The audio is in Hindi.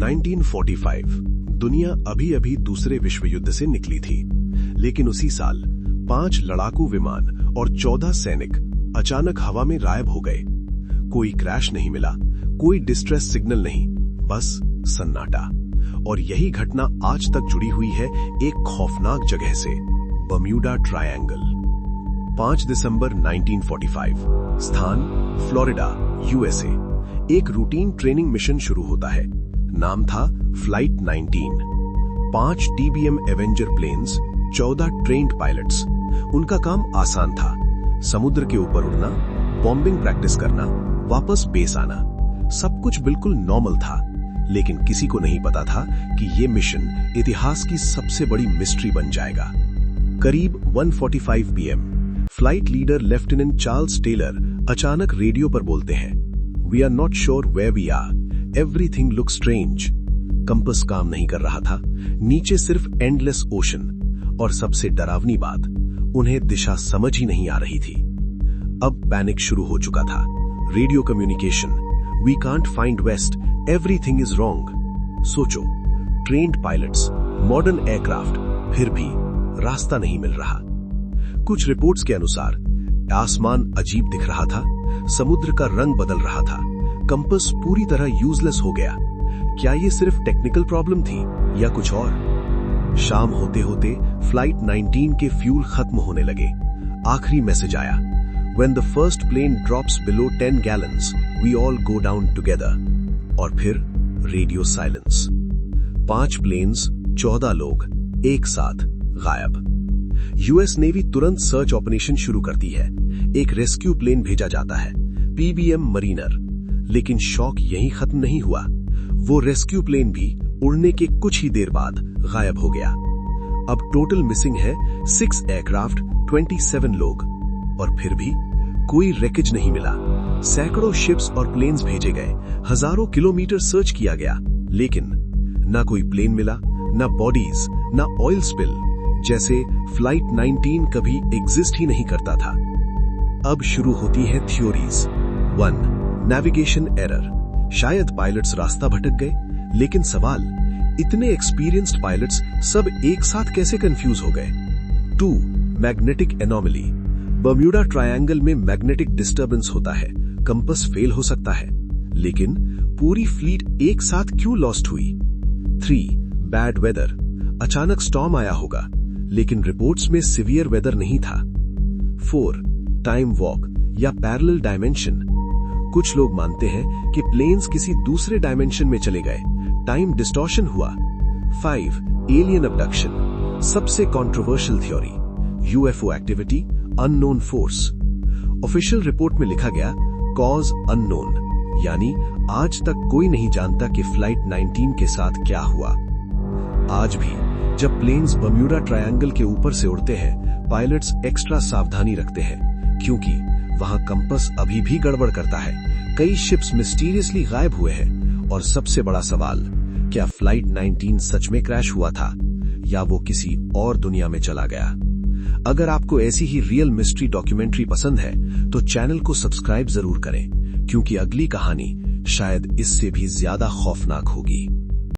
1945 दुनिया अभी अभी दूसरे विश्व युद्ध से निकली थी, लेकिन उसी साल 5 लड़ाकू विमान और 14 सैनिक अचानक हवा में गायब हो गए। कोई क्रैश नहीं मिला, कोई डिस्ट्रेस सिग्नल नहीं, बस सन्नाटा। और यही घटना आज तक जुड़ी हुई है एक खौफनाक जगह से, बर्म्यूडा ट्रायंगल। 5 दिसंबर 1945, स्थान फ्लोरिडा, यूएसए। एक रूटीन ट्रेनिंग मिशन शुरू होता है। नाम था flight 19। 5 TBM Avenger planes, 14 trained pilots. उनका काम आसान था, समुद्र के ऊपर उड़ना, बॉम्बिंग प्रैक्टिस करना, वापस बेस आना। सब कुछ बिल्कुल नॉर्मल था, लेकिन किसी को नहीं पता था कि ये मिशन इतिहास की सबसे बड़ी मिस्ट्री बन जाएगा। करीब 1:45 PM flight leader lieutenant Charles Taylor अचानक रेडियो पर बोलते हैं, "We are not sure where we are. Everything looks strange." Compass काम नहीं कर रहा था, नीचे सिर्फ एंडलेस ओशन, और सबसे डरावनी बात, उन्हें दिशा समझ ही नहीं आ रही थी। अब पैनिक शुरू हो चुका था। Radio communication, "We can't find west. Everything is wrong." सोचो, ट्रेन्ड पायलट्स, मॉडर्न एयरक्राफ्ट, फिर भी रास्ता नहीं मिल रहा। कुछ रिपोर्ट्स के अनुसार आसमान अजीब दिख रहा था, समुद्र का रंग बदल रहा था, कंपास पूरी तरह यूजलेस हो गया। क्या ये सिर्फ टेक्निकल प्रॉब्लम थी या कुछ और? शाम होते होते फ्लाइट 19 के फ्यूल खत्म होने लगे। आखिरी मैसेज आया, "When the first plane drops below 10 gallons, we all go down together." और फिर रेडियो साइलेंस। 5 प्लेन्स, 14 लोग एक साथ गायब। यूएस नेवी तुरंत सर्च ऑपरेशन शुरू करती है। एक रेस्क्यू प्लेन भेजा जाता है, पीबीएम मरीनर। लेकिन शॉक यहीं खत्म नहीं हुआ। वो रेस्क्यू प्लेन भी उड़ने के कुछ ही देर बाद गायब हो गया। अब टोटल मिसिंग है 6 एयरक्राफ्ट, 27 लोग। और फिर भी कोई रेकेज नहीं मिला। सैकड़ों शिप्स और प्लेन्स भेजे गए, हजारों किलोमीटर सर्च किया गया, लेकिन ना कोई प्लेन मिला, ना बॉडीज, ना ऑयल स्पिल, जैसे फ्लाइट 19 कभी एग्जिस्ट ही नहीं करता था। अब शुरू होती है थ्योरीज। 1. नेविगेशन एरर, शायद पायलट्स रास्ता भटक गए। लेकिन सवाल, इतने एक्सपीरियंस्ड पायलट्स सब एक साथ कैसे कंफ्यूज हो गए? 2. मैग्नेटिक एनोमली, बर्म्यूडा ट्रायंगल में मैग्नेटिक डिस्टर्बेंस होता है, कंपास फेल हो सकता है। लेकिन पूरी फ्लीट एक साथ क्यों लॉस्ट हुई? 3. बैड वेदर, अचानक स्टॉर्म आया होगा, लेकिन रिपोर्ट्स में सिवियर वेदर नहीं था। 4. टाइम वॉक या पैरेलल डायमेंशन, कुछ लोग मानते हैं कि प्लेन्स किसी दूसरे डायमेंशन में चले गए, टाइम डिस्टॉर्शन हुआ। 5. एलियन अबडक्शन, सबसे controversial theory, UFO activity, unknown force. Official report में लिखा गया, कॉज अननोन, यानी आज तक कोई नहीं जानता कि फ्लाइट 19 के साथ क्या हुआ। आज भी जब प्लेन्स बर्म्यूडा ट्रायंगल के ऊपर से उड़ते हैं, पायलट्स एक्स्ट्रा सावधानी रखते हैं, क्योंकि वहां कंपास अभी भी गड़बड़ करता है। कई शिप्स मिस्टीरियसली गायब हुए हैं। और सबसे बड़ा सवाल, क्या फ्लाइट 19 सच में क्रैश हुआ था या वो किसी और दुनिया में चला गया? अगर आपको ऐसी ही रियल मिस्ट्री डॉक्यूमेंट्री पसंद है तो चैनल को सब्सक्राइब जरूर करें, क्योंकि अगली कहानी शायद इससे भी ज्यादा खौफनाक होगी।